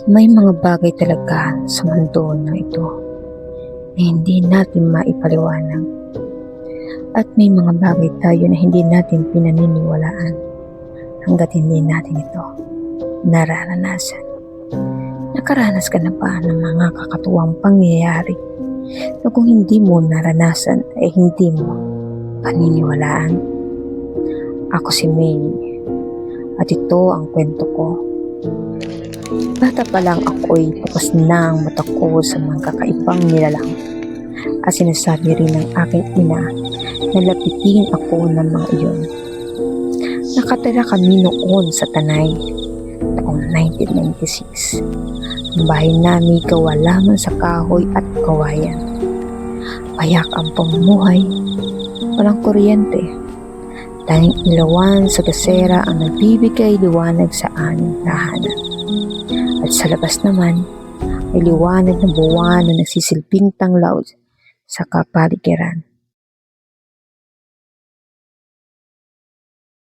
May mga bagay talaga sa mundo na ito na hindi natin maipaliwanag at may mga bagay tayo na hindi natin pinaniniwalaan hanggat hindi natin ito nararanasan. Nakaranas ka na ba ng mga kakatuwang pangyayari na kung hindi mo naranasan ay hindi mo paniniwalaan? Ako si May at ito ang kwento ko. Bata pa lang ako'y bukas na ang mata ko sa mga kakaibang nilalang at sinasabi rin ng aking ina na lapitin ako ng mga iyon. Nakatira kami noon sa Tanay taong 1996. Ang bahay namin gawa lamang sa kahoy at kawayan. Payak ang pamumuhay, walang kuryente. Tanging ilawan sa gasera ang nagbibigay liwanag sa aming tahanan. At sa labas naman ay liwanag ng buwan na nagsisilbing tanglaw sa kapaligiran.